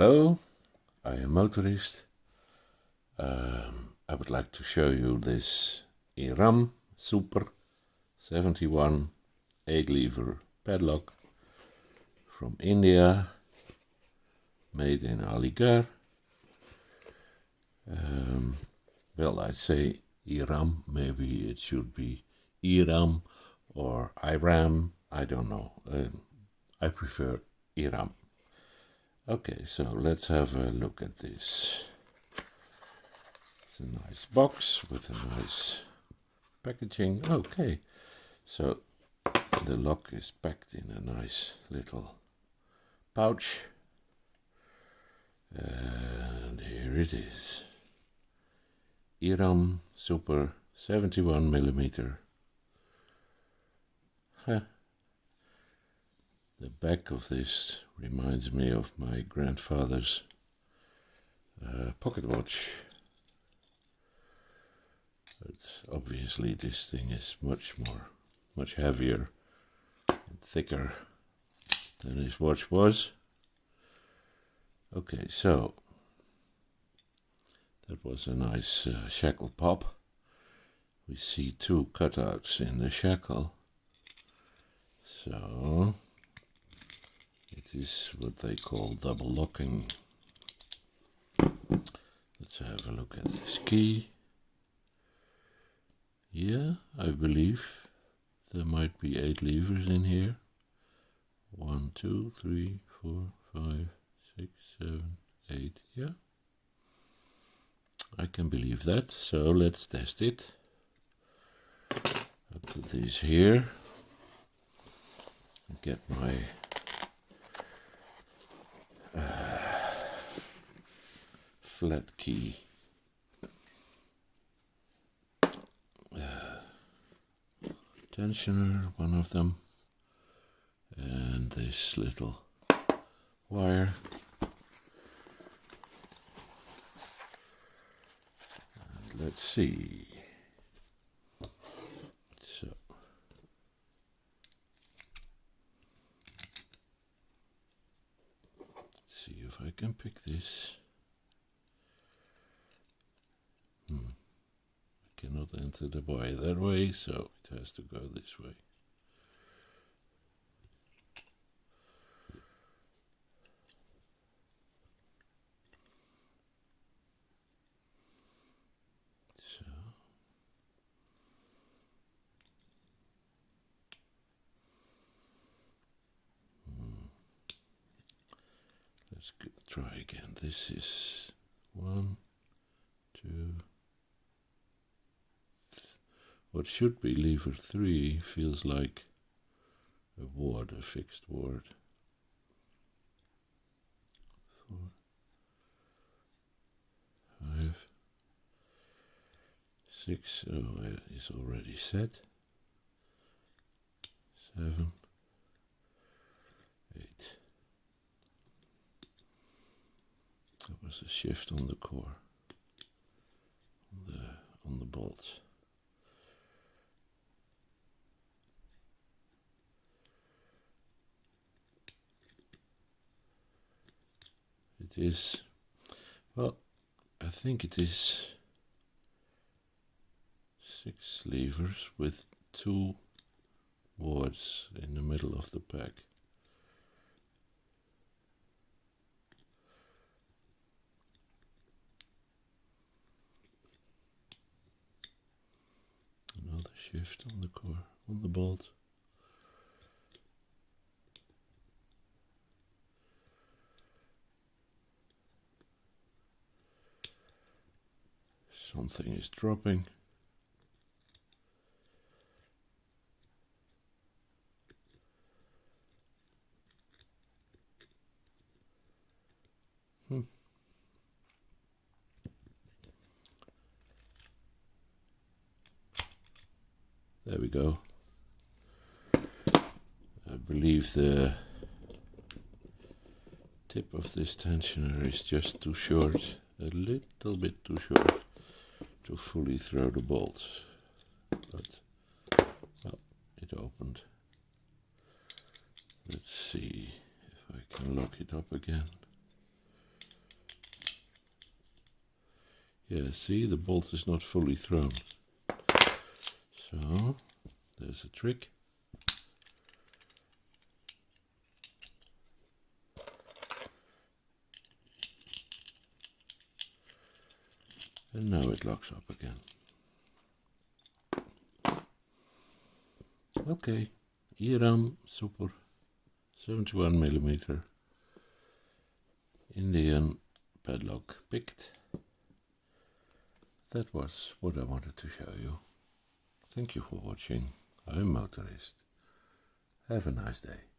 Hello, I am Motorist. I would like to show you this IRAM Super 71 8-lever padlock from India, made in Aligarh. Well, I say IRAM, maybe it should be IRAM or IRAM, I don't know. I prefer IRAM. Okay, so let's have a look at this. It's a nice box with a nice packaging. Okay, so the lock is packed in a nice little pouch. And here it is. IRAM Super 71mm. Huh. The back of this reminds me of my grandfather's pocket watch. But obviously this thing is much heavier and thicker than his watch was. Okay, so that was a nice shackle pop. We see two cutouts in the shackle. So it is what they call double locking. Let's have a look at this key. Yeah, I believe there might be 8 levers in here. 1, 2, 3, 4, 5, 6, 7, 8. Yeah, I can believe that. So let's test it. I'll put this here. Get my flat key tensioner, one of them, and this little wire. And let's see. So let's see if I can pick this. I cannot enter the wire that way, so it has to go this way. So let's try again. This is 1, 2. What should be lever 3 feels like a ward, a fixed ward. 4, 5, 6. Oh, it's already set. 7, 8. That was a shift on the core, on the bolts. It is, well, I think it is 6 levers with 2 wards in the middle of the pack. Another shift on the core, on the bolt. Something is dropping. There we go. I believe the tip of this tensioner is just too short, a little bit too short to fully throw the bolts. But, well, it opened. Let's see if I can lock it up again. Yeah, see, the bolt is not fully thrown. So, there's a trick. And now it locks up again. Okay, IRAM Super 71mm Indian padlock picked. That was what I wanted to show you. Thank you for watching. I'm Motorist. Have a nice day.